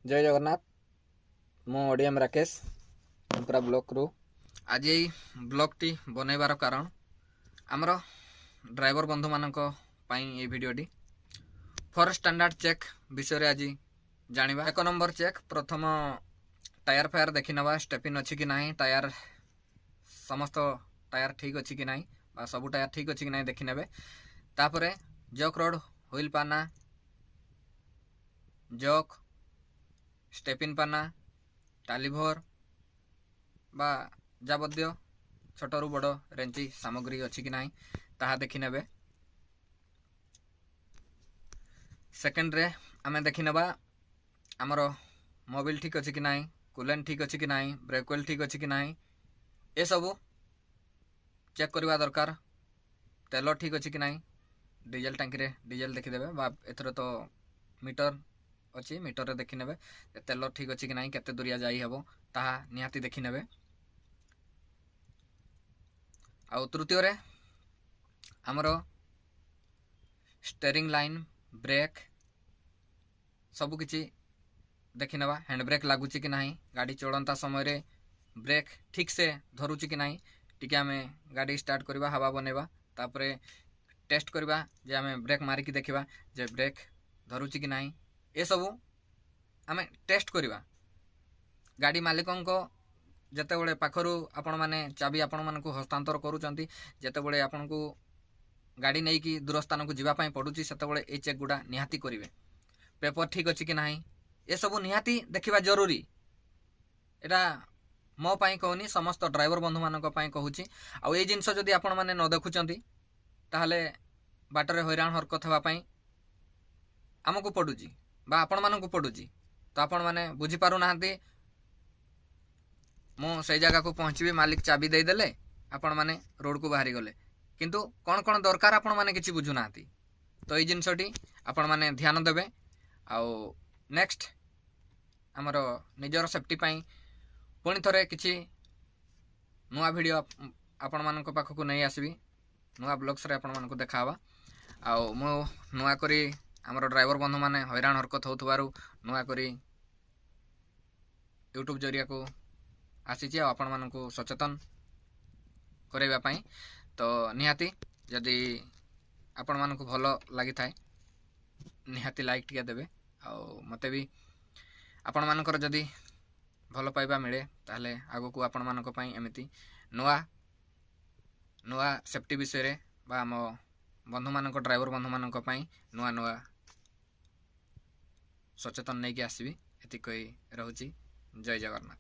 जय जगन्नाथ। मु ओडिएम राकेश पुरा ब्लॉक रु आज यही ब्लॉग टी बनैबार कारण आमर ड्राइवर बंधु मानक ये भिडियोटी फॉर स्टैंडर्ड चेक विषय आज जानिबा। एक नंबर चेक प्रथम टायर फायर देखि नवा स्टेपिन अछि कि नाही, टायर समस्त टायर ठीक अछि कि नाही, सब टायर ठीक अछि कि नाही देखि नेबे। तापरे जॉक रोड व्हील पाना, जॉक स्टेपिन पाना, टालीभर बा जाबद्य छोटरू बड़ रेंची सामग्री अछि कि नाही ताहा देखि नेबे। सेकेंड रे आमे देखि नेबा हमर मोबिल ठीक अछि कि नाही, कूलेंट ठीक अछि कि नाही, ब्रेक ऑयल ठीक अछि कि नाही, ए सब चेक करवा दरकार। तेल ठीक अछि कि नाही, डीजल टंकी रे डीजल देखि देबे बा एथरो तो मीटर अच्छी मीटर देखि नेबे तेल ठीक अच्छी कि नहीं, केते दूरिया जाई हेबो ताहा निहाती देखि नेबे। आ तृतीय रे हमर स्टीयरिंग लाइन, ब्रेक सब किछि देखि नेबा। हैंड ब्रेक लागुची कि नहीं, गाड़ी चलंता समय रे ब्रेक ठीक से धरुची कि नहीं, टिके आमे गाड़ी स्टार्ट करबा हवा बनेबा तापरे टेस्ट करबा जे आमे ब्रेक मारिकी देखिबा जे ब्रेक धरुची कि नहीं, ए सब आमे टेस्ट करबा। गाड़ी मालिकों को जेतेबेले पाखरु आपण माने चाबी आपण मानकु हस्तांतर करूचंती, जेतेबेले आपण को गाड़ी नहीं कि दूर स्थान को जीवा पई पडुची सेतेबेले ए चेक गुडा निहाती करिवे। पेपर ठीक अछि कि नहीं ए सब निहाती देखिबा जरूरी। एटा मो पई कहूनी समस्त ड्राइवर बंधु मानक पई कहूची। आ ए जिंस जदी आपण माने न देखुचंती ताहले बाटरे हैरान हरकत हेबा पई आमको पडुची बा आपण मानकु पडुची। तो आपण माने बुझी पारु नाहंती, मु से जगह को पहुंचबी मालिक चाबी दे देले आपण माने रोड को बाहरी गले, किंतु कौन कौन दरकार आपण माने किछि बुझु नाहंती। तो ए जिनसटी आपण माने ध्यान देबे। आउ नेक्स्ट आमर निजर सेफ्टी पई पुणी थरे किछि नुआ वीडियो आपण मानक पाखकु नै आसीबी, नुआ ब्लॉग्स रे आपण मानक देखावा। आउ मु नुआ करी आमर ड्राइवर बंधु माने हैरान हरकत होतबारु नुआ करी यूट्यूब जरिया को आसीची आपण मानकु सचेतन करेबा पई। तो निहाती जदी आपण मानकु भलो लागि थाए निहाती लाइक टिया देबे। आउ मते भी आपण मानकर जदी भलो पाइबा मिले ताहले आगो को आपण मानक पई एमिति नुआ नुआ सेफ्टी विषय रे बा हम बंधु मानक ड्राइवर बंधु मानक पई नुआ नुआ सचेतन नै कि आसीबी। एति कई रहउची। जय जगन्नाथ।